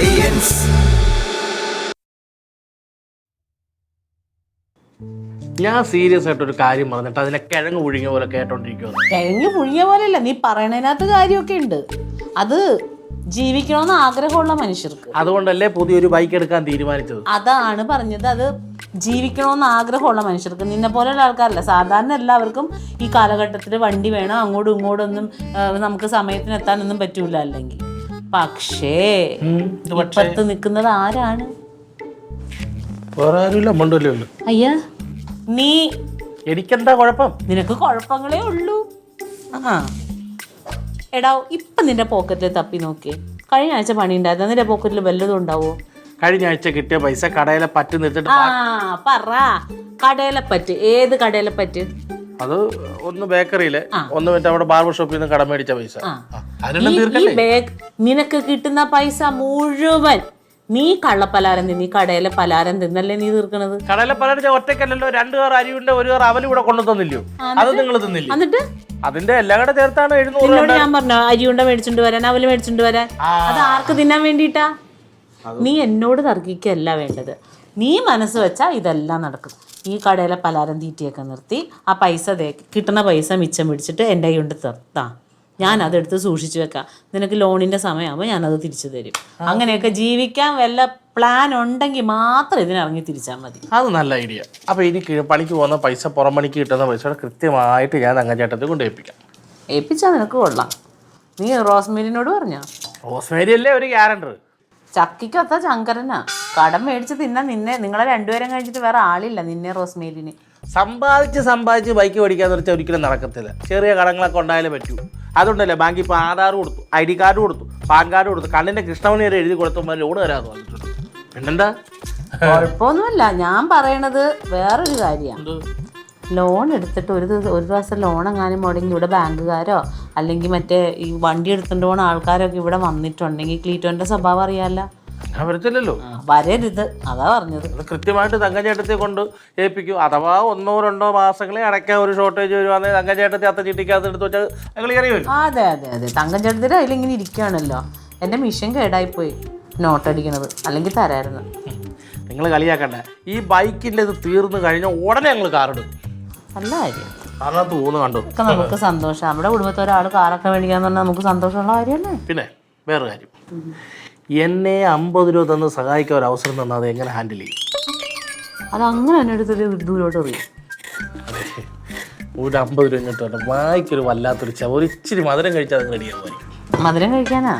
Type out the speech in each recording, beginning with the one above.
Aliens. ഞാൻ serious ആയിട്ടൊരു കാര്യം പറഞ്ഞിട്ട് അതിനെ കിഴങ്ങ് പുഴുങ്ങിയ പോലെ കേട്ടോണ്ടിരിക്കുവോ? കിഴങ്ങ് പുഴുങ്ങിയ പോലെയല്ല, നീ പറയണതിനകത്ത് കാര്യമൊക്കെ ഉണ്ട്. അത് ജീവിക്കണമെന്ന് ആഗ്രഹമുള്ള മനുഷ്യർക്ക്. അതുകൊണ്ടല്ലേ പുതിയൊരു ബൈക്ക് എടുക്കാൻ തീരുമാനിച്ചത്. അതാണ് പറഞ്ഞത്, അത് ജീവിക്കണമെന്ന് ആഗ്രഹമുള്ള മനുഷ്യർക്ക്. നിന്നെ പോലെയുള്ള ആൾക്കാരല്ല, സാധാരണ എല്ലാവർക്കും ഈ കാലഘട്ടത്തിൽ വണ്ടി വേണം, അങ്ങോട്ടും ഇങ്ങോട്ടും ഒന്നും നമുക്ക് സമയത്തിന് എത്താനൊന്നും പറ്റൂല അല്ലെങ്കിൽ. പക്ഷേ ഇപ്പുറത്ത് നിൽക്കുന്നത് ആരാണ്? വേറെ ആരുമില്ല, മണ്ടല്ലേ ഉള്ളു. അയ്യാ, നീ എനിക്കെന്താ കുഴപ്പം? നിനക്ക് കുഴപ്പങ്ങളേ ഉള്ളൂ. ആ എടാ, ഇപ്പം നിന്റെ പോക്കറ്റിൽ തപ്പി നോക്കിയേ. കഴിഞ്ഞ ആഴ്ച പണി ഉണ്ടായിരുന്നു, നിന്റെ പോക്കറ്റിൽ വല്ലതും ഉണ്ടാവോ? കഴിഞ്ഞ ആഴ്ച കിട്ടിയ പൈസ കടയിലെ പറ്റ് നിർത്തിട്ട്. പറ, കടയിലെപ്പറ്റ്. ഏത് കടയിലെപ്പറ്റ്? അത് ഒന്ന് ബേക്കറിയിലെ, ഒന്ന് മറ്റേ അവിടെ ബാർബർ ഷോപ്പിൽ നിന്ന് കടം മേടിച്ച പൈസ. നിനക്ക് കിട്ടുന്ന പൈസ മുഴുവൻ നീ കള്ളപ്പലാരം തിന്നി, കടയിലെ പലാരം തിന്നല്ലേ നീ തീർക്കണത്? കടയിലെ പലാരം ഒറ്റക്കല്ലല്ലോ, 2 കാർ അരിയുണ്ട്, 1 കാർ അവല് ഇവിടെ കൊണ്ടു തന്നില്ലയോ? അത് നിങ്ങൾ തിന്നില്ല. എന്നിട്ട് അതിന്റെ എല്ലാം കൂടെ ചേർത്താണ് 700. ഞാൻ പറഞ്ഞു അരിയുണ്ട മേടിച്ചോണ്ട് വരാൻ, അവല് മേടിച്ചോണ്ട് വരാൻ. അത് ആർക്ക് തിന്നാൻ വേണ്ടിയിട്ടാ? നീ എന്നോട് തർക്കിക്കല്ല വേണ്ടത്. നീ മനസ്സ് വെച്ചാ ഇതെല്ലാം നടക്കും. ഈ കടയിലെ പലാരം തീറ്റിയൊക്കെ നിർത്തി ആ പൈസ കിട്ടുന്ന പൈസ മിച്ചം പിടിച്ചിട്ട് എൻ്റെ കൈ കൊണ്ട് തർത്താ, ഞാൻ അതെടുത്ത് സൂക്ഷിച്ചു വെക്കാം. നിനക്ക് ലോണിൻ്റെ സമയമാകുമ്പോൾ ഞാനത് തിരിച്ചു തരും. അങ്ങനെയൊക്കെ ജീവിക്കാൻ വല്ല പ്ലാൻ ഉണ്ടെങ്കിൽ മാത്രം ഇതിനിറങ്ങി തിരിച്ചാൽ മതി. അത് നല്ല ഐഡിയ. അപ്പോൾ എനിക്ക് പണിക്ക് പോകുന്ന പൈസ, പുറം പണിക്ക് കിട്ടുന്ന പൈസ കൃത്യമായിട്ട് ഞാൻ തങ്കച്ചേട്ടത്തെ കൊണ്ട് ഏൽപ്പിച്ചാൽ നിനക്ക് കൊള്ളാം. നീ റോസ്മേരിനോട് പറഞ്ഞോ? റോസ്മേരി അല്ലേ ഒരു ഗ്യാരണ്ടർ. ചക്കിക്കൊത്ത ശങ്കരനാ. കടം മേടിച്ച് തിന്നാൻ നിങ്ങളെ രണ്ടുപേരും കഴിഞ്ഞിട്ട് വേറെ ആളില്ല നിന്നെ റോസ്മേരിന്. സമ്പാദിച്ച് ബൈക്ക് മേടിക്കാന്ന് വെച്ചാൽ ഒരിക്കലും നടക്കത്തില്ല. ചെറിയ കടങ്ങളൊക്കെ ഉണ്ടായാലേ പറ്റൂ. അതുകൊണ്ടല്ലേ ബാങ്കിൽ ഇപ്പോൾ ആധാർ കൊടുത്തു, ID കാർഡ് കൊടുത്തു, പാൻ കാർഡ് കൊടുത്തു, കണ്ണിൻ്റെ കൃഷ്ണമണി വരെ എഴുതി കൊടുത്തുമ്പോൾ ലോൺ തരാമെന്ന് പറഞ്ഞിട്ടുണ്ട്. പിന്നെന്താ? കുഴപ്പമൊന്നുമില്ല. ഞാൻ പറയണത് വേറൊരു കാര്യമാണ്. ലോൺ എടുത്തിട്ട് ഒരു ദിവസം ലോൺ എങ്ങാനും മുടങ്ങി ഇവിടെ ബാങ്കുകാരോ അല്ലെങ്കിൽ മറ്റേ ഈ വണ്ടി എടുത്തിട്ട് പോകുന്ന ആൾക്കാരൊക്കെ ഇവിടെ വന്നിട്ടുണ്ടെങ്കിൽ ക്ലീറ്റോന്റെ സ്വഭാവം അറിയാമല്ലോ. വരത്തില്ലല്ലോ, വരരുത്, അതാ പറഞ്ഞത്. കൃത്യമായിട്ട് തങ്കച്ചേട്ടത്തെ കൊണ്ട് ഏൽപ്പിക്കും. അഥവാ 1-2 മാസങ്ങളെ അടയ്ക്കാൻ ഒരു ഷോർട്ടേജ് വരുവാണെങ്കിൽ തങ്കച്ചേട്ടത്തെ അത്ത ചീട്ടിക്കകത്ത് എടുത്ത് വെച്ചാൽ ഞങ്ങൾ അറിയുമല്ലോ. അതെ അതെ അതെ, തങ്കച്ചേട്ടത്തിൻ്റെ അതിലിങ്ങനെ ഇരിക്കുകയാണല്ലോ. എൻ്റെ മിഷൻ കേടായിപ്പോയി നോട്ടടിക്കണത്, അല്ലെങ്കിൽ തരായിരുന്നു. നിങ്ങൾ കളിയാക്കണ്ട. ഈ ബൈക്കിൻ്റെ ഇത് തീർന്നു കഴിഞ്ഞാൽ ഉടനെ ഞങ്ങൾ കാറിടും. നല്ല കാര്യം. അതിനകത്ത് പോകുന്നു കണ്ടു നമുക്ക് സന്തോഷം. നമ്മുടെ കുടുംബത്തിൽ ഒരാൾ കാറൊക്കെ മേടിക്കാന്ന് പറഞ്ഞാൽ നമുക്ക് സന്തോഷമുള്ള കാര്യമല്ലേ. പിന്നെ വേറെ കാര്യം, എന്നെ 50 രൂപ തന്ന് സഹായിക്കാൻ ഒരു അവസരം തന്നാൽ അത് എങ്ങനെ ഹാൻഡിൽ ചെയ്യും? അതങ്ങനെ തന്നെ എടുത്തൊരു ദൂരോട്ട് എറിയും. അതെ, ഒരു 50 രൂപ ഇങ്ങോട്ട് വേണം. വായിക്കൊരു വല്ലാത്തൊരു ഒരു ഇച്ചിരി മധുരം കഴിച്ചാൽ അത് റെഡിയാകുമായിരിക്കും. മധുരം കഴിക്കാനാ?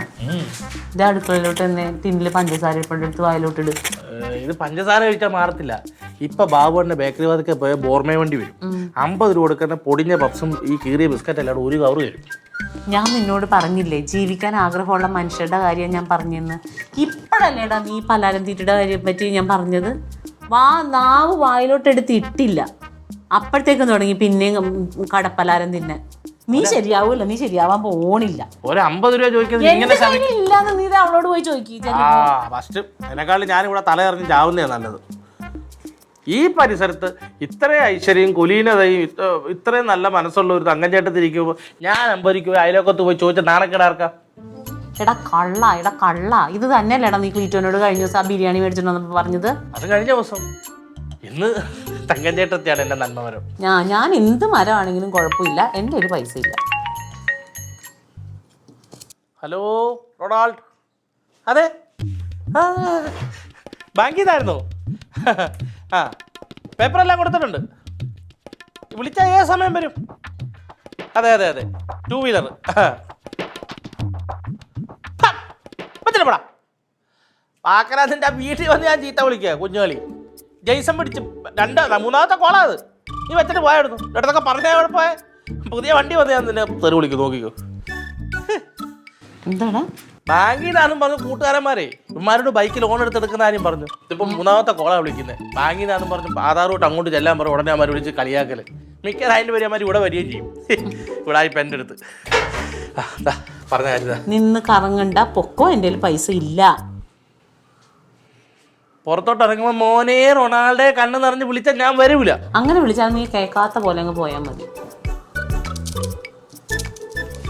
ഇത് അടുക്കളയിലോട്ട് തന്നെ ടിന്നിൽ പഞ്ചസാര ഇപ്പോഴെടുത്ത് വായിലോട്ടിട്. ഇത് പഞ്ചസാര കഴിച്ചാൽ മാറത്തില്ല. ഇപ്പൊ ബാബുവിന്റെ ബേക്കറി വാതിക്കെ പോയ ബോർമേ വണ്ടി വരും. 50 രൂപ കൊടുക്കുന്ന പൊടിഞ്ഞ പപ്സും ഈ കീറിയ ബിസ്ക്കറ്റ് എല്ലാം ഒരു കവറ് വരും. ഞാൻ നിന്നോട് പറഞ്ഞില്ലേ ജീവിക്കാൻ ആഗ്രഹമുള്ള മനുഷ്യരുടെ കാര്യം ഞാൻ പറഞ്ഞെന്ന്. ഇപ്പോഴല്ലേടാ നീ പലഹാരം തീറ്റയുടെ കാര്യം പറ്റി ഞാൻ പറഞ്ഞത്. നാവ് വായിലോട്ട് എടുത്ത് ഇട്ടില്ല, അപ്പോഴത്തേക്കും തുടങ്ങി പിന്നെയും കടപ്പലാരം തിന്നാൻ. നീ ശരിയാവൂല, നീ ശരിയാവാൻ പോണില്ല. ഒരു 50 രൂപ ചോദിക്കുന്നത് ഇല്ലാന്ന് നീ അവളോട് പോയി ചോദിക്കും. ഫസ്റ്റ് എന്നെക്കാളും ഞാനിവിടെ തലയിറങ്ങി ചാവുന്നതാണ് നല്ലത്. ഈ പരിസരത്ത് ഇത്രയും ഐശ്വര്യവും കുലീനതയും ഇത്രയും നല്ല മനസ്സുള്ള ഒരു തങ്കച്ചേട്ടത്തിരിക്കുമ്പോൾ ഞാൻ 50 രൂപ അയലോക്കത്ത് പോയി ചോദിച്ച നാണക്കേടാർക്കാം? എടാ കള്ള, ഇത് തന്നെയല്ലേടാ നീ ക്ലീറ്റോനോട് കഴിഞ്ഞ ദിവസം ആ ബിരിയാണി മേടിച്ചിട്ടുണ്ടെന്ന് പറഞ്ഞത്? അത് കഴിഞ്ഞ ദിവസം. ഇന്ന് തങ്കച്ചേട്ടത്തിയാണ് എൻ്റെ നന്മമരം. ഞാൻ എന്ത് മരമാണെങ്കിലും കുഴപ്പമില്ല, എൻ്റെ ഒരു പൈസ ഇല്ല. Hello Ronald. അതെ, ബാങ്കിൽ നിന്നായിരുന്നോ? ആ, പേപ്പറെല്ലാം കൊടുത്തിട്ടുണ്ട്. വിളിച്ചാൽ ഏത് സമയം വരും? അതെ 2 വീലർ. പറ്റില്ലപ്പെടാ പാക്കനാഥിൻ്റെ ആ വീട്ടിൽ വന്ന് ഞാൻ ചീത്ത വിളിക്കുക. കുഞ്ഞുകളി ജയ്സം പിടിച്ച് 3-ാമത്തെ കോളാ അത്. നീ വെച്ചിട്ട് പോയായിരുന്നു. ഇടത്തൊക്കെ പറഞ്ഞാൽ അവിടെ പോയ പുതിയ വണ്ടി വന്ന് ഞാൻ നിന്നെ തെറി വിളിക്കും. നോക്കിക്കോ. എന്താടാ ബാങ്കിൽ നിന്നാണെന്നും പറഞ്ഞു കൂട്ടുകാരന്മാരെ ഇവന്മാരോട് ബൈക്ക് ലോൺ എടുത്തെടുക്കുന്ന കാര്യം പറഞ്ഞു. ഇതിപ്പം 3-ാമത്തെ കോളാ വിളിക്കുന്നത്. ബാങ്കിൽ നിന്നാണെന്നും പറഞ്ഞു ആധാറോട്ട് അങ്ങോട്ട് ചെല്ലാൻ പറഞ്ഞു. ഉടനെ അമ്മ വിളിച്ച് കളിയാക്കല്. മിക്ക അതിൻ്റെ വരികമാർ ഇവിടെ വരികയും ചെയ്യും. ഇവിടെ ഇപ്പം എൻ്റെ അടുത്ത് പറഞ്ഞ കാര്യം നിന്ന് കറങ്ങണ്ട, പൊക്കോ, എൻ്റെ പൈസ ഇല്ല. പുറത്തോട്ട് ഇറങ്ങുമ്പോൾ മോനെ റൊണാൾഡോ കണ്ണ് നിറഞ്ഞ് വിളിച്ചാൽ ഞാൻ വരൂല. അങ്ങനെ വിളിച്ചാൽ നീ കേൾക്കാത്ത പോലെ അങ്ങ് പോയാൽ മതി.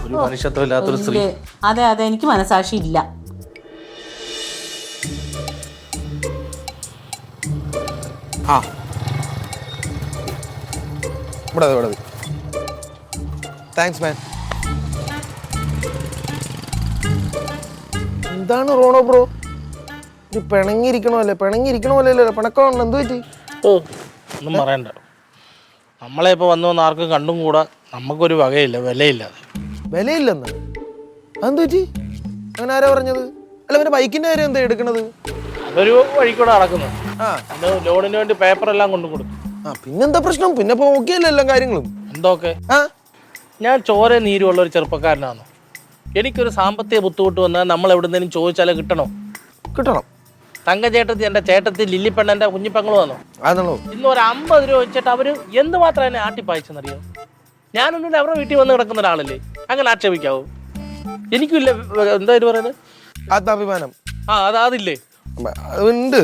ഒരു മനുഷ്യത്വമില്ലാത്തൊരു സ്ത്രീ. അതെ എനിക്ക് മനസാക്ഷി ഇല്ല. ആ ഇവിടെ താങ്ക്സ് മാൻ. എന്താണ് റോണോ ബ്രോ ഒരു പിണങ്ങിയിരിക്കണോ അല്ലേ പിണക്കമുണ്ട് എന്ത് പറ്റി? ഓ ഒന്നും പറയണ്ട. നമ്മളെ ഇപ്പോൾ വന്നു ആർക്കും കണ്ടും കൂടാ, നമുക്കൊരു വകയില്ല, വിലയില്ലാതെ. വിലയില്ലെന്ന് അതെന്ത് പറ്റി? അങ്ങനെ ആരാ പറഞ്ഞത്? അല്ല പിന്നെ ബൈക്കിന്റെ കാര്യം എന്താ എടുക്കണത്? അതൊരു വഴിക്കൂടെ നടക്കുന്നത്. അത് ലോണിന് വേണ്ടി പേപ്പറെല്ലാം കൊണ്ടു കൊടുക്കും. പിന്നെന്താ പ്രശ്നം? പിന്നെ ഇപ്പൊ ഓക്കെയല്ലേ എല്ലാ കാര്യങ്ങളും? എന്തൊക്കെ? ഞാൻ ചോര നീരുള്ള ഒരു ചെറുപ്പക്കാരനാണ്. എനിക്കൊരു സാമ്പത്തിക ബുദ്ധിമുട്ട് വന്നാൽ നമ്മൾ എവിടുന്നേലും ചോദിച്ചാലേ കിട്ടണം. തങ്കചേട്ടത്തി എൻ്റെ ചേട്ടത്തി ലില്ലിപ്പെണ്ണൻ്റെ കുഞ്ഞിപ്പെങ്ങൾ വന്നു. ഇന്ന് ഒരു 50 രൂപ വെച്ചിട്ട് അവര് എന്തുമാത്രം എന്നെ ആട്ടിപ്പായിച്ചെന്നറിയോ? ഞാനൊന്നും അവരുടെ വീട്ടിൽ വന്ന് കിടക്കുന്ന ഒരാളല്ലേ, അങ്ങനെ ആക്ഷേപിക്കാവൂ? എനിക്കില്ല എന്താ ഇത് പറയുന്നത്, ആത്മാഭിമാനം. അതില്ലേ? ഉണ്ട്.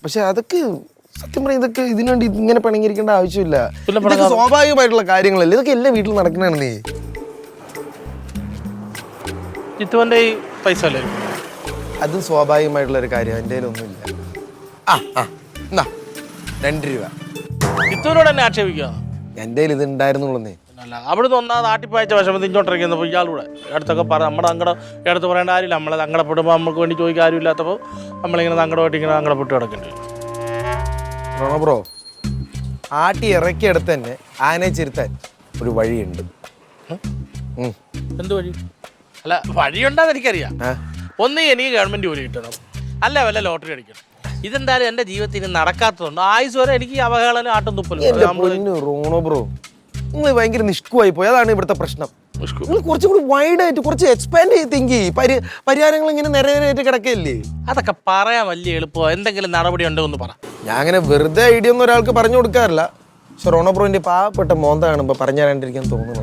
പക്ഷെ അതൊക്കെ സത്യം പറയാം, ഇതൊക്കെ ഇതിനു വേണ്ടി ഇങ്ങനെ പിണങ്ങിയിരിക്കേണ്ട ആവശ്യമില്ല. ഇതൊക്കെ സ്വാഭാവികമായിട്ടുള്ള കാര്യങ്ങളല്ലേ, ഇതൊക്കെ എല്ലാ വീട്ടിലും നടക്കണാണ്. നീ ചിത്തുവന്റെ ഈ പൈസ അല്ലേ? അതും സ്വാഭാവികമായിട്ടുള്ള ഒരു കാര്യം. എൻ്റെ ഒന്നുമില്ല. എന്നാ 2 രൂപ. ചിത്തുവിനോട് എന്നെ ആക്ഷേപിക്കുക? എൻ്റെ ഇത് ഉണ്ടായിരുന്നുള്ളേ. അവിടുന്ന് ഒന്നാമത് ആട്ടിപ്പായച്ച വിഷമം തിരിച്ചോണ്ടിരിക്കുന്നപ്പോൾ ഇയാളൂടെ അടുത്തൊക്കെ പറ നമ്മുടെ അങ്ങടെ അടുത്ത് പറയേണ്ട കാര്യമില്ല. നമ്മളെ സങ്കടപ്പെടുമ്പോൾ നമുക്ക് വേണ്ടി ചോദിക്കാൻ കാര്യമില്ലാത്തപ്പോൾ നമ്മളിങ്ങനെ സങ്കടമായിട്ട് ഇങ്ങനെ സങ്കടപ്പെട്ട് കിടക്കേണ്ടി വരും. ബ്രോ ആട്ടി ഇറക്കിയെടുത്ത് തന്നെ ആനയെ ചിരുത്താൻ ഒരു വഴിയുണ്ട്. എന്ത് വഴി? അല്ല വഴിയുണ്ടെന്ന് എനിക്കറിയാം. ഒന്ന് എനിക്ക് ഗവൺമെന്റ് ജോലി കിട്ടണം, അല്ല വല്ല ലോട്ടറി അടിക്കണം. ഇതെന്തായാലും എൻ്റെ ജീവിതത്തിൽ നടക്കാത്തതുകൊണ്ട് ആയുസ് വരെ എനിക്ക് ഈ അവഹേളന ആട്ടും തുപ്പലും. റോണോ ബ്രോ നിങ്ങൾ ഭയങ്കര നിഷ്കുവായി പോയി. അതാണ് ഇവിടുത്തെ പ്രശ്നം. നിങ്ങൾ കുറച്ചും കൂടി വൈഡ് ആയിട്ട് കുറച്ച് എക്സ്പാൻഡ് ചെയ്ത് തിങ്ക് ചെയ്യ്. പരിഹാരങ്ങൾ ഇങ്ങനെ നിറവേറായിട്ട് കിടക്കല്ലേ? അതൊക്കെ പറയാൻ വലിയ എളുപ്പമോ? എന്തെങ്കിലും നടപടി ഉണ്ടോ എന്ന് പറ. ഞാൻ അങ്ങനെ വെറുതെ ഐഡിയ ഒന്നും ഒരാൾക്ക് പറഞ്ഞു കൊടുക്കാറില്ല. പക്ഷെ റോണോ ബ്രോന്റെ പാവപ്പെട്ട മോന്ത കാണുമ്പോ പറഞ്ഞു തരാണ്ടിരിക്കാൻ തോന്നുന്നു.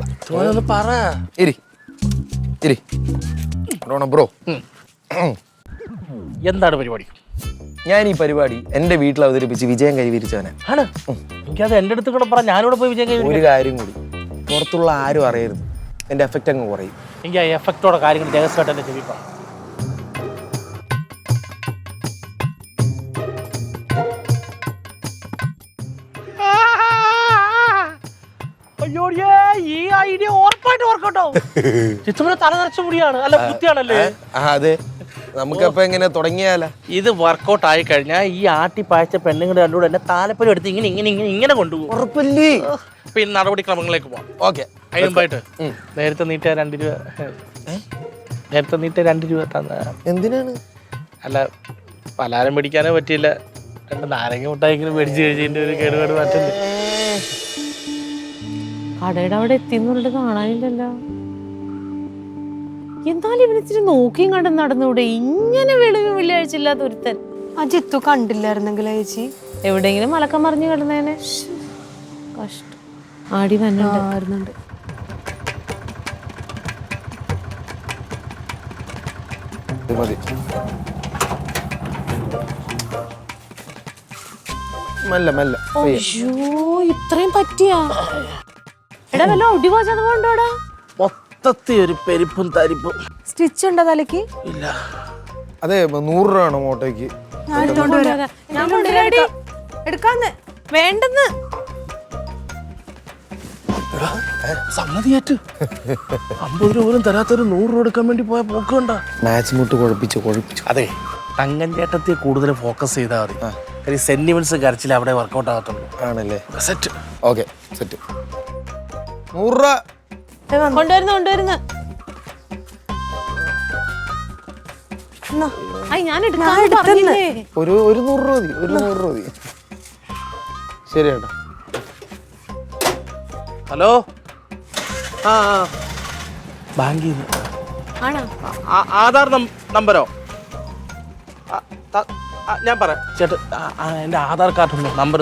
പറ. റോണോ ബ്രോ എന്താണ് പരിപാടി? ഞാൻ ഈ പരിപാടി എന്റെ വീട്ടിൽ അവതരിപ്പിച്ച് വിജയം കൈവരിച്ചവനെ ആണ്. എനിക്കത് എൻ്റെ അടുത്ത് കൂടെ പറ, ഞാനിവിടെ പോയി വിജയം കൈവരിക്കും. ഒരു കാര്യം കൂടി, പുറത്തുള്ള ആരും അറിയരുത്. എന്റെ എഫക്റ്റ് അങ്ങ് കുറയും. എനിക്ക് ആ എഫക്റ്റോടെ കാര്യങ്ങൾ രഹസ്യമായിട്ട് എന്നെ ചെവി പറ. ഈ ഐഡിയ ഉറപ്പായിട്ട് വർക്കൗട്ടോ. ചിത്തുവിനെ തല നിറച്ച മുടിയാണ്, അല്ല ബുദ്ധിയാണല്ലേ? അതെ, നമുക്കപ്പോ എങ്ങനെ തുടങ്ങിയാല? ഇത് വർക്കൗട്ട് ആയി കഴിഞ്ഞാൽ ഈ ആട്ടി പായച്ച പെണ്ണുങ്ങളുടെ രണ്ടുകൂടെ എന്നെ താലപ്പൊലി എടുത്ത് ഇങ്ങനെ ഇങ്ങനെ ഇങ്ങനെ ഇങ്ങനെ കൊണ്ടുപോകും. ഉറപ്പല്ലേ? പിന്നെ നടപടിക്രമങ്ങളിലേക്ക് പോവാം. ഓക്കെ. അതിന് മുമ്പായിട്ട് നേരത്തെ നീട്ടിയ 2 രൂപ, നേരത്തെ നീട്ടിയ 2 രൂപ തന്ന എന്തിനാണ്? അല്ല പലഹാരം മേടിക്കാനേ പറ്റിയില്ല, 2 നാരങ്ങ മുട്ടായിങ്ങനെ മേടിച്ച് കഴിച്ചതിന്റെ ഒരു കേടുപാട് മാറ്റല്ലേ. കടയുടെ അവിടെ എത്തിന്നുള്ളത് കാണാനില്ലല്ലോ. എന്തായാലും ഇവനിച്ചിരി നോക്കിയും കണ്ടും നടന്നൂടെ? ഇങ്ങനെ വെള്ളിയാഴ്ച ഇല്ലാത്ത ഒരുത്തൻ. ജിത്തു കണ്ടില്ലായിരുന്നെങ്കിലോ ചേച്ചി? എവിടെയെങ്കിലും മലക്കം മറിഞ്ഞു കിടന്നേനെ. കഷ്ടം. ആടി വരുന്നുണ്ട്. ഇത്രയും പറ്റിയാ? എടാ വല്ല ഒടിവാചതോണ്ടോടാ? മൊത്തത്തിൽ ഒരു പെരിപ്പും തരിപ്പും. സ്റ്റിച്ച് ഉണ്ടോ തലക്ക്? ഇല്ല. അതെ 100 രൂപ ആണോ മോട്ടോയ്ക്ക്? എടുക്കാന്ന് വേണ്ടെന്ന് സമ്മതിയാറ്റ് 50 രൂപ പോലും തരാത്തൊരു 100 രൂപ എടുക്കാൻ വേണ്ടി പോയ പോക്കുണ്ട. മാച്ച് മുട്ട് കുഴപ്പിച്ചു. അതെ, തങ്കൻ ചേട്ടത്തെ കൂടുതൽ ഫോക്കസ് ചെയ്താൽ മതി. സെന്റിമെന്റ്സ് കരച്ചിൽ അവിടെ വർക്കൗട്ട് ആകത്തുള്ളൂ. ആണല്ലേ? സെറ്റ്. Okay, set. 100 രൂപ കൊണ്ടുവരുന്നു. ഞാൻ ഒരു 100 രൂപ മതി. ഒരു 100 രൂപ മതി. ശരി ചേട്ടാ. ഹലോ. ബാങ്കിൽ ആധാർ നമ്പരോ? ഞാൻ പറയാം ചേട്ടാ, എൻ്റെ ആധാർ കാർഡ് നമ്പർ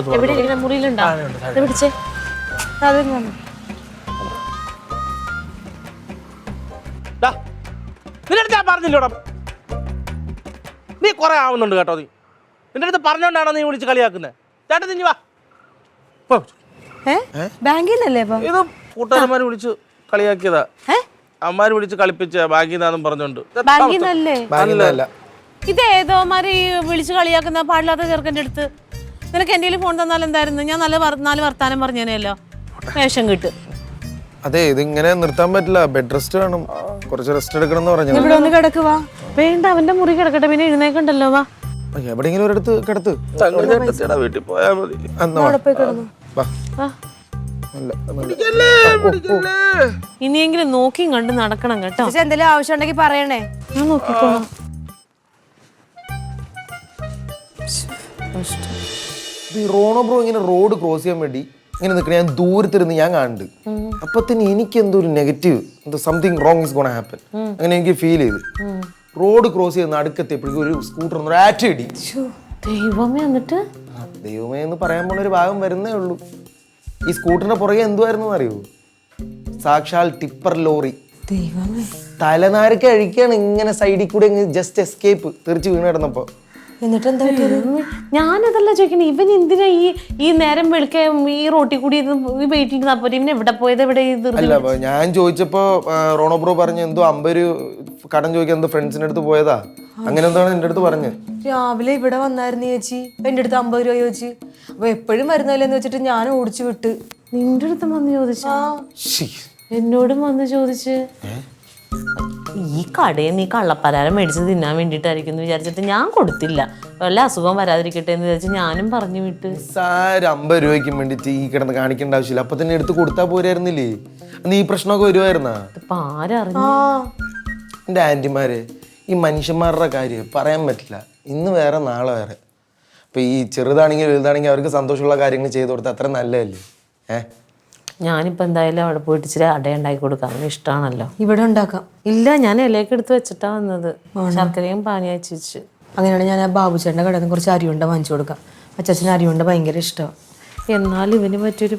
മുറിയിലുണ്ടോ? നിന്റെ അടുത്ത് ഞാൻ പറഞ്ഞില്ലോടാ, നീ കുറെ ആവുന്നുണ്ട് കേട്ടോ. നീ നിന്റെ അടുത്ത് പറഞ്ഞോണ്ടാണോ നീ വിളിച്ച് കളിയാക്കുന്നത്? ചേട്ടാ നീ വാ. ബാങ്കിന്നല്ലേ? ഇത് കൂട്ടുകാരന്മാര് വിളിച്ച് കളിയാക്കിയതാ. അമ്മമാര് വിളിച്ച് കളിപ്പിച്ച ബാങ്കിൽ നിന്നാന്നും പറഞ്ഞോണ്ട്. ഇത് ഏതോമാര് വിളിച്ച് കളിയാക്കുന്ന പാടില്ലാത്ത ചെറുക്കൻ്റെ അടുത്ത് നിനക്ക് എൻ്റെ ഫോൺ തന്നാൽ എന്തായിരുന്നു? ഞാൻ നാല് വർത്താനം പറഞ്ഞേനല്ലോ. വേഷം കിട്ടും. അതെ, ഇതിങ്ങനെ നിർത്താൻ പറ്റില്ല. ബെഡ് റെസ്റ്റ് വേണം, കുറച്ച് റെസ്റ്റ് എടുക്കണം എന്ന് പറഞ്ഞു. ഇവിടെ ഒന്ന് കിടക്കുവാ. വേണ്ട, അവന്റെ മുറി കിടക്കട്ടെ, പിന്നെ എഴുന്നേക്കണ്ടല്ലോ. വാ, എവിടെയെങ്കിലും ഒരിടത്ത് കിടത്ത്. വീട്ടിൽ പോയാൽ മതി. ഇനിയെങ്കിലും നോക്കിയും കണ്ട് നടക്കണം കേട്ടോ. എന്തെങ്കിലും ആവശ്യം ഉണ്ടെങ്കിൽ പറയണേ, ഞാൻ നോക്കിക്കോളാം. റോണോ ബ്രോ ഇങ്ങനെ റോഡ് ക്രോസ് ചെയ്യാൻ വേണ്ടി ഇങ്ങനെ നിൽക്കണ ഞാൻ ദൂരത്തിരുന്ന് ഞാൻ കാണുന്നുണ്ട്. അപ്പൊ തന്നെ എനിക്ക് എന്തോ ഒരു നെഗറ്റീവ്, എന്തോ something wrong is gonna happen അങ്ങനെ എനിക്ക് ഫീൽ ചെയ്തു. റോഡ് ക്രോസ് ചെയ്യുന്ന അടുക്കെത്തിയപ്പോഴേക്കും ഒരു സ്കൂട്ടർ ആറ്റ് ഇടി. ദൈവമേ, എന്നിട്ട് ദൈവമേ എന്ന് പറയാൻ പോണ ഒരു ഭാഗം വരുന്നേ ഉള്ളൂ. ഈ സ്കൂട്ടറിന്റെ പുറകെ എന്തുവായിരുന്നു അറിയോ? സാക്ഷാൽ ടിപ്പർ ലോറി. തലനാരൊക്കെ അഴിക്കാണ് ഇങ്ങനെ സൈഡിൽ കൂടെ ജസ്റ്റ് എസ്കേപ്പ് തെറിച്ച് വീണ് കിടന്നപ്പോ. എന്നിട്ട് എന്താ ഞാനതല്ല ചോദിക്കണേ, ഇവൻ എന്തിനാ ഈ നേരം വെളുക്കെ ഈ റോട്ടിൽ കൂടി വെയിറ്റിംഗ് തപ്പോ ഇവൻ എവിടെ പോയത്? എവിടെ അല്ല, ഞാൻ ചോദിച്ചപ്പോ റോണോ ബ്രോ പറഞ്ഞു എന്തോ 50 കടം ചോദിക്കാൻ എന്തോ ഫ്രണ്ട്സിന്റെ അടുത്ത് പോയതാ, അങ്ങനെ എന്താണ് എന്റെ അടുത്ത് പറഞ്ഞു. രാവിലെ ഇവിടെ വന്നായിരുന്നു ചേച്ചി, എന്റെ അടുത്ത് 50 രൂപ ചോദിച്ചു. അപ്പൊ എപ്പോഴും വരുന്നല്ലേന്ന് വെച്ചിട്ട് ഞാൻ ഓടിച്ചു വിട്ട്. നിന്റെ അടുത്ത് വന്ന് ചോദിച്ചാ? എന്നോടും വന്ന് ചോദിച്ച്. ഈ കടയിൽ നീ കള്ളപ്പലാരം മേടിച്ച് തിന്നാൻ വേണ്ടിയിട്ടായിരിക്കും എന്ന് വിചാരിച്ചിട്ട് ഞാൻ കൊടുത്തില്ല. വല്ല അസുഖം വരാതിരിക്കട്ടെ എന്ന് വിചാരിച്ച് ഞാനും പറഞ്ഞു വിട്ട്. 50 രൂപയ്ക്ക് വേണ്ടിട്ട് ഈ കിടന്ന് കാണിക്കേണ്ട ആവശ്യമില്ല, അപ്പൊ തന്നെ എടുത്ത് കൊടുത്താ പോരായിരുന്നില്ലേ? നീ പ്രശ്നമൊക്കെ വരുമായിരുന്നാ? ഇപ്പൊ ആരറിഞ്ഞു? എന്റെ ആന്റിമാര്, ഈ മനുഷ്യന്മാരുടെ കാര്യം പറയാൻ പറ്റില്ല. ഇന്ന് വേറെ നാളെ വേറെ. അപ്പൊ ഈ ചെറുതാണെങ്കിൽ വലുതാണെങ്കിൽ അവർക്ക് സന്തോഷമുള്ള കാര്യങ്ങൾ ചെയ്തു കൊടുത്താൽ അത്ര നല്ലതല്ലേ? ഞാനിപ്പോൾ എന്തായാലും അവിടെ പോയിട്ട് ഇച്ചിരി അട ഉണ്ടാക്കി കൊടുക്കാം, അവന് ഇഷ്ടമാണല്ലോ. ഇവിടെ ഉണ്ടാക്കാം. ഇല്ല, ഞാൻ ഇലയൊക്കെ എടുത്ത് വെച്ചിട്ടാ വന്നത്. ശർക്കരയും പാനി അയച്ചു വെച്ച്. അങ്ങനെയാണ് ഞാൻ ആ ബാബുച്ചേട്ടൻ്റെ കടയിൽ നിന്ന് കുറച്ച് അരിയുണ്ട വാങ്ങിച്ചു കൊടുക്കാം. അച്ഛന് അരിയുണ്ട ഭയങ്കര ഇഷ്ടമാണ്. എന്നാലും ഇവന് പറ്റിയൊരു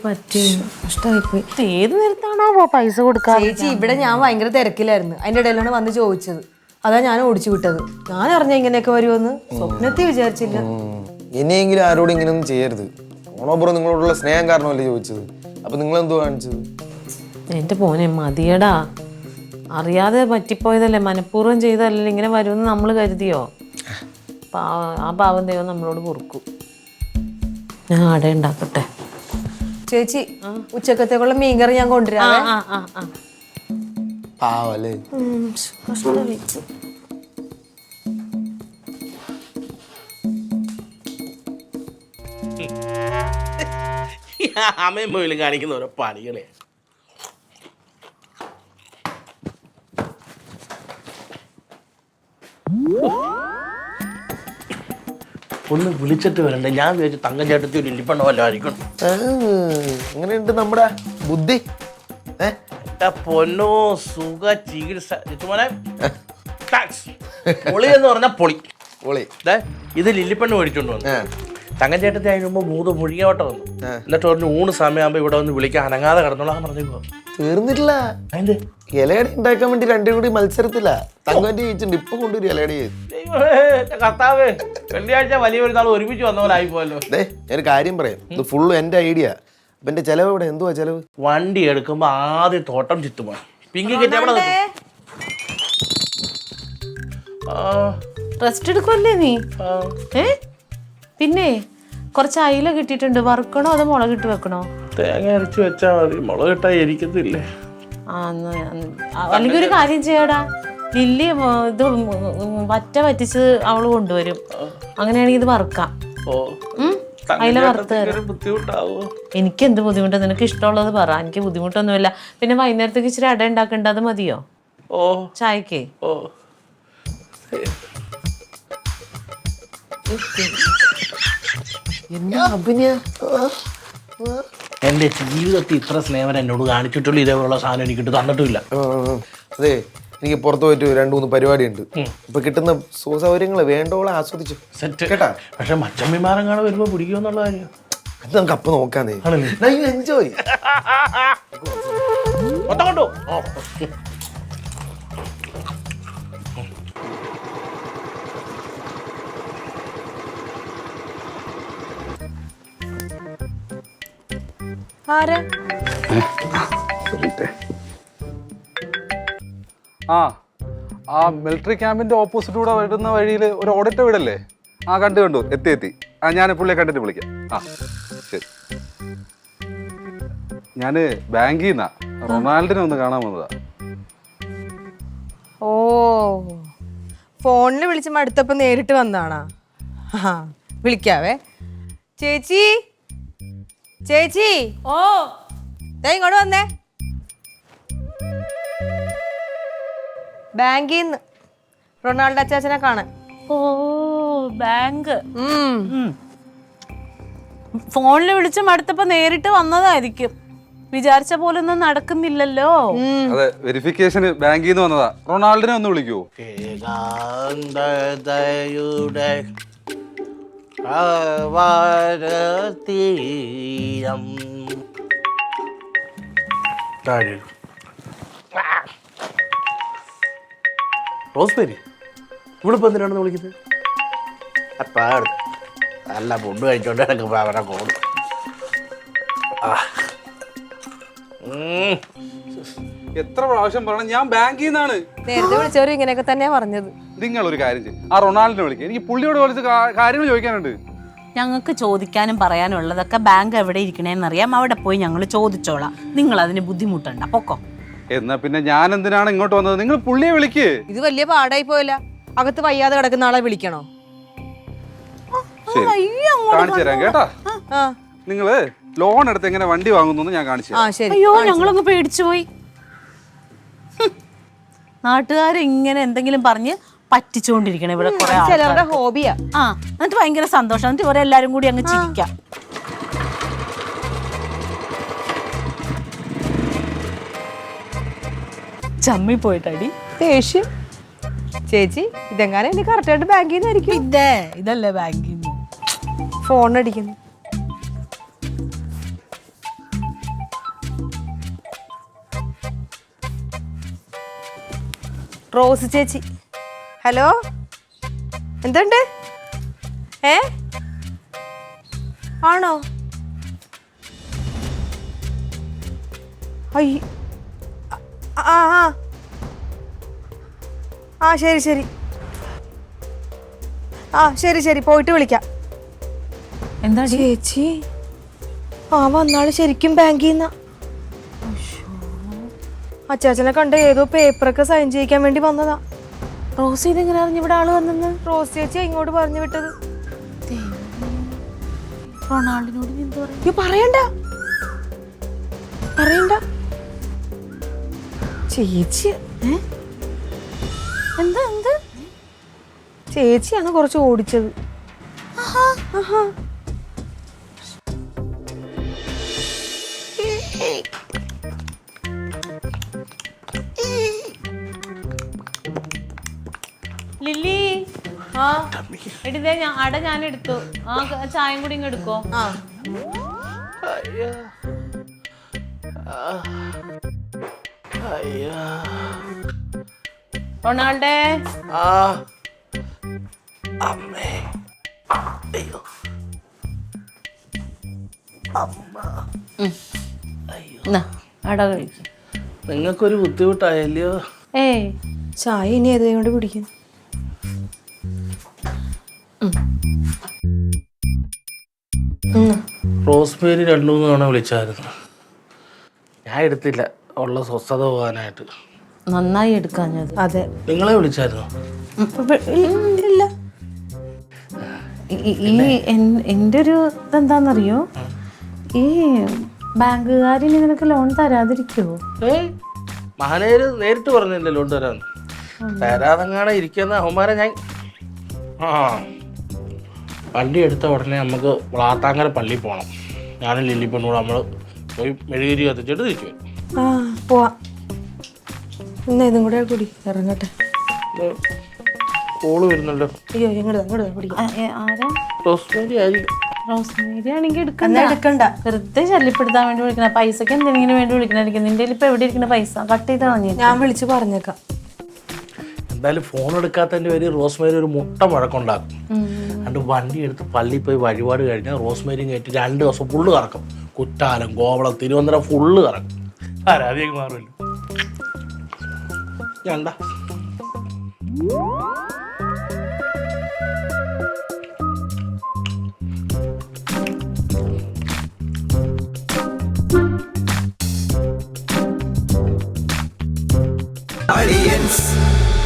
ഇഷ്ടമായിപ്പോയി. ഏത് നേരത്താണോ പൈസ കൊടുക്കാം? ചേച്ചി, ഇവിടെ ഞാൻ ഭയങ്കര തിരക്കിലായിരുന്നു, അതിൻ്റെ ഇടയിലാണ് വന്ന് ചോദിച്ചത്. അതാ ഞാൻ ഓടിച്ചു വിട്ടത്. ഞാൻ അറിഞ്ഞ ഇങ്ങനെയൊക്കെ വരുമെന്ന് സ്വപ്നത്തിൽ വിചാരിച്ചില്ല. ഇനിയെങ്കിലും ആരോടും ഇങ്ങനെയൊന്നും ചെയ്യരുത്. ഓണോബ്രോ നിങ്ങളോടുള്ള സ്നേഹം കാരണമല്ലേ ചോദിച്ചത്, അപ്പൊ നിങ്ങൾ എന്തോ കാണിച്ചത്? എൻ്റെ പോനെ മതിയടാ, അറിയാതെ പറ്റിപ്പോയതല്ലേ, മനഃപൂർവ്വം ചെയ്തതല്ലേ. ഇങ്ങനെ വരുമെന്ന് നമ്മൾ കരുതിയോ? ആ പാവം ദൈവം നമ്മളോട് പൊറുക്കും. ഞാൻ അട ഉണ്ടാക്കട്ടെ. ചേച്ചി, ഉച്ചക്കത്തേക്കുള്ള മീൻകറി ഞാൻ കൊണ്ടുവരാം. പാവല്ലേ. അമ്മയും പോയിലും കാണിക്കുന്ന ഓരോ പണികളെ. ഒന്ന് വിളിച്ചിട്ട് വരണ്ടേ? ഞാൻ വിചാരിച്ചു തങ്കം ചേട്ടത്തി ഒരു ഇല്ലിപ്പണ്ണ വല്ല ആയിരിക്കണം. അങ്ങനെയുണ്ട് നമ്മുടെ ബുദ്ധി. പൊന്നോ, സുഖ ചികിത്സ. പൊളി എന്ന് പറഞ്ഞാൽ പൊളി. ഇത് ലില്ലിപ്പണ്ണ് മേടിച്ചോണ്ട് വന്നു. തങ്കം ചേട്ടത്തി അതിന് മുമ്പ് 3 മുഴുകിയോട്ടം വന്നു. എന്നിട്ട് പറഞ്ഞു ഊണ് സമയമാകുമ്പോ ഇവിടെ വന്ന് വിളിക്കാൻ അനങ്ങാതെ കിടന്നോളാന്ന് പറഞ്ഞോ. തീർന്നിട്ടില്ല. അതിന്റെ ഇലയടി ഉണ്ടാക്കാൻ വേണ്ടി 2 കൂടി മത്സരത്തില്ല. തങ്കന്റെ ചോദിച്ചിട്ടുണ്ട്, ഇപ്പൊ കൊണ്ടുവരും ഇലയടി. കർത്താവ്, വെള്ളിയാഴ്ച വലിയ ഒരു നാൾ ഒരുമിച്ച് വന്ന പോലെ ആയിപ്പോല്ലോ. ഞാനൊരു കാര്യം പറയാം, ഇത് ഫുള്ള് എന്റെ ഐഡിയ. അപ്പൊ എന്റെ ചെലവ് ഇവിടെ എന്തുവാ ചെലവ്? വണ്ടി എടുക്കുമ്പോ ആദ്യം തോട്ടം ചുറ്റുമോ പിങ്കി റെസ്റ്റ് എടുക്കുമല്ലേ നീ? പിന്നെ കുറച്ച് അയില കിട്ടിയിട്ടുണ്ട്, വറുക്കണോ അതോ മുളകിട്ട് വെക്കണോ? തേങ്ങ അരച്ച് വെച്ചാ മതി, മുളകിട്ടാ ഇരിക്കത്തില്ലേ? അല്ലെങ്കിൽ ഒരു കാര്യം ചെയ്യാടാ, ലില്ലി ഇത് വറ്റ വറ്റിച്ച് അവള് കൊണ്ടുവരും. അങ്ങനെയാണെങ്കിൽ ഇത് വറുക്കാം. അയില വറുത്ത് ബുദ്ധിമുട്ടാവോ? എനിക്ക് എന്ത് ബുദ്ധിമുട്ടാ? നിനക്ക് ഇഷ്ടമുള്ളത് പറ, എനിക്ക് ബുദ്ധിമുട്ടൊന്നുമില്ല. പിന്നെ വൈകുന്നേരത്തേക്ക് ഇച്ചിരി അട ഉണ്ടാക്കണ്ട, അത് മതിയോ? ചായക്ക് എന്റെ ജീവിതത്തിൽ ഇത്ര സ്നേഹം എന്നോട് കാണിച്ചിട്ടുള്ളൂ, ഇതേപോലുള്ള സാധനം എനിക്കിട്ട് തന്നിട്ടില്ല. അതെ, എനിക്ക് പുറത്ത് പോയിട്ട് 2-3 പരിപാടിയുണ്ട്. ഇപ്പൊ കിട്ടുന്ന സൗകര്യങ്ങൾ വേണ്ടോളം ആസ്വദിച്ചു കേട്ടാ. പക്ഷെ മച്ചമ്മിമാരെങ്ങാണ് വരുമ്പോ പിടിക്കുമെന്നുള്ള കാര്യം അത് നമുക്ക് അപ്പൊ നോക്കാന്നേ. എൻജോയ് കൊണ്ടോ. ആ മിലിറ്ററി ക്യാമ്പിന്റെ ഓപ്പോസിറ്റ് കൂടെ വരുന്ന വഴിയിൽ ഒരു ഓഡിറ്റർ വീടല്ലേ? കണ്ടു എത്തി. ഞാൻ പുള്ളിയെ കണ്ടിട്ട് വിളിക്കാം. ആ ശരി. ഞാന് ബാങ്കിൽ നിന്നാ റൊണാൾഡിനെ ഒന്ന് കാണാൻ വന്നതാ. ഓ, ഫോണിൽ വിളിച്ച് മടുത്തപ്പോ നേരിട്ട് വന്നാണാ? ആ, വിളിക്കാവേ. ചേച്ചി, ചേച്ചി, ഓ ദേ ഇങ്ങോട്ട് വന്നേ. ബാങ്കിൽ നിന്ന് റൊണാൾഡോ അച്ചാച്ചനെ കാണാൻ. ഓ ബാങ്ക്. ഫോണിൽ വിളിച്ച് മടുത്തപ്പോ നേരിട്ട് വന്നതായിരിക്കും. വിചാരിച്ച പോലെ ഒന്നും നടക്കുന്നില്ലല്ലോ. അതെ, വെരിഫിക്കേഷന് ബാങ്കിൽ നിന്ന് വന്നതാ. റൊണാൾഡിനെ ഒന്ന് വിളിക്കുവോ? ഏകാന്തതയുടെ തീരം. റോസ്മേരി ഇവിളിപ്പോ എന്തിനാണെന്ന് വിളിക്കുന്നത്? അപ്പാ നല്ല ഫുഡ് കഴിച്ചോണ്ട് എനിക്ക് അവരെ കോട്. എത്ര പ്രാവശ്യം പറയണം, ഞാൻ ബാങ്കിൽ നിന്നാണ്. നേരത്തെ വിളിച്ചവരും ഇങ്ങനെയൊക്കെ തന്നെയാ പറഞ്ഞത്. നിങ്ങൾ ഒരു കാര്യം ചെയ്യും, ആ റൊണാൾഡിനെ വിളിക്കുക. എനിക്ക് പുള്ളിയോട് കുറച്ച് കാര്യങ്ങൾ ചോദിക്കാനുണ്ട്. ഞങ്ങൾക്ക് ചോദിക്കാനും പറയാനും ഉള്ളതൊക്കെ ബാങ്ക് എവിടെ ഇരിക്കണേന്നറിയാം. അവിടെ പോയി ഞങ്ങൾ ചോദിച്ചോളാം. നിങ്ങൾ അതിന് ബുദ്ധിമുട്ടണ്ട, പൊക്കോ. എന്നാ പിന്നെ ഞാൻ എന്തിനാണ് ഇങ്ങോട്ട് വന്നത്? നിങ്ങൾ പുള്ളിയെ വിളിക്ക്. ഇത് വലിയ പാടായി പോയല്ല. അകത്ത് വയ്യാതെ കിടക്കുന്ന ആളെ വിളിക്കണോ? ശരി, കാണിച്ചു തരാം കേട്ടാ. ആ നിങ്ങള് ലോൺ എടുത്ത് എങ്ങനെ വണ്ടി വാങ്ങുന്നു ഞാൻ കാണിച്ചു ആ തരാം. ശരി. അയ്യോ, ഞങ്ങളങ്ങ് പേടിച്ചു പോയി. നാട്ടുകാരെ ഇങ്ങനെ എന്തെങ്കിലും പറഞ്ഞ് പറ്റിച്ചുകൊണ്ടിരിക്കണം ഇവിടെ കുറെ ചിലവരുടെ ഹോബിയാ. ആ, എന്നിട്ട് ഭയങ്കര സന്തോഷം. എന്നിട്ട് ഇവരെ എല്ലാരും കൂടി അങ്ങ് ചിരിക്കാം. ചമ്മി പോയിട്ടടി ദേഷ്യം. ചേച്ചി, ഇതെങ്ങാനും എനിക്ക് കറക്റ്റായിട്ട് ബാങ്കിൽ നിന്നായിരിക്കും. ഇതേ ഇതല്ലേ ബാങ്കിൽ നിന്ന് ഫോൺ അടിക്കുന്നു. റോസ് ചേച്ചി, ഹലോ, എന്തുണ്ട്? ആണോ? അയ്യ, ആ ആ ആ ശരി ശരി. ആ ശരി ശരി, പോയിട്ട് വിളിക്കാം. എന്താ ചേച്ചി, ആ വന്നാള് ശരിക്കും ബാങ്കിൽ നിന്നാ. അച്ചാച്ചനെ കണ്ട ഏതോ പേപ്പറൊക്കെ സൈൻ ചെയ്യിക്കാൻ വേണ്ടി വന്നതാ. റോസ് ഇതെങ്ങനെ അറിഞ്ഞു ഇവിടെ ആള് വന്നെന്ന്? റോസ് ചേച്ചി ഇങ്ങോട്ട് പറഞ്ഞു വിട്ടത്. റൊണാൾഡിനോട് നീ എന്ത് പറയും? അയ്യോ, പറയണ്ട പറയണ്ട. ചേച്ചി എന്താ എന്ത്? ചേച്ചിയാണ് കുറച്ച് ഓടിച്ചത്. ആഹാ. ലില്ലി, ആ എടിതേ ഞാൻ എടുത്തു. ആ ചായയും കൂടി ഇങ്ങ് എടുക്കോ? ആ റൊണാൾഡേ. ആ അമ്മേ, അയ്യോ അമ്മ. അട കഴിക്കും. നിങ്ങൾക്കൊരു ബുദ്ധിമുട്ടായല്ലോ. ഏയ്, ചായ ഇനി ഏതേ കൊണ്ട് പിടിക്കും. റോസ്മേരി 2-3 തവണ വിളിച്ചായിരുന്നു. ഞാൻ എടുത്തില്ല, ഉള്ള സ്വസ്ഥത പോകാനായിട്ട്. നന്നായി എടുക്കാഞ്ഞത്. അതെ, നിങ്ങളെ വിളിച്ചായിരുന്നോ? ഇല്ല. എൻ്റെ ഒരു ഇതെന്താണെന്നറിയോ, ഈ ബാങ്കുകാരിന് നിനക്ക് ലോൺ തരാതിരിക്കുവോ? മഹാനേര് നേരിട്ട് പറഞ്ഞില്ലേ ലോൺ തരാന്ന്. തരാതെങ്ങാണ് ഇരിക്കുന്ന അവന്മാരെ ഞാൻ. ആ, വണ്ടി എടുത്ത ഉടനെ നമുക്ക് വളാത്താങ്കര പള്ളിയിൽ പോകണം. ഞാനും ലില്ലിപ്പണ്ണൂടെ നമ്മൾ പോയി മെഴുകുതിരി കത്തിച്ചിട്ട് തിരിച്ചു വരും. ആ പോവാ. എന്നാ ഇതും കൂടെ കൂടി ഇറങ്ങട്ടെ. കോള് വരുന്നല്ലോ. അയ്യോ, ഇങ്ങോട്ട് പിടിക്കാം. ആരാ? റോസ്മേരി ആയിരിക്കും. റോസ്മേരി ആണെങ്കിൽ എടുക്കണ്ട. വെറുതെ ശല്യപ്പെടുത്താൻ വേണ്ടി വിളിക്കണ. പൈസക്ക് എന്തെങ്കിലും വേണ്ടി വിളിക്കണായിരിക്കും. നിന്റെ ഇപ്പൊ എവിടെ ഇരിക്കുന്ന പൈസ കട്ട് ചെയ്ത് കളഞ്ഞു. ഞാൻ വിളിച്ച് പറഞ്ഞേക്കാം. എന്തായാലും ഫോൺ എടുക്കാത്തതിൻ്റെ പേര് റോസ്മേരി ഒരു മുട്ട മുഴക്കുണ്ടാക്കും. എന്നിട്ട് വണ്ടി എടുത്ത് പള്ളിയിൽ പോയി വഴിപാട് കഴിഞ്ഞാൽ റോസ്മേരിയും കയറ്റി 2 ദിവസം ഫുള്ള് കറക്കും. കുറ്റാലം, കോവളം, തിരുവനന്തപുരം ഫുള്ള് കറക്കും. ആരാധികം മാറുമല്ലോ. ഞാണ്ടാ aliens.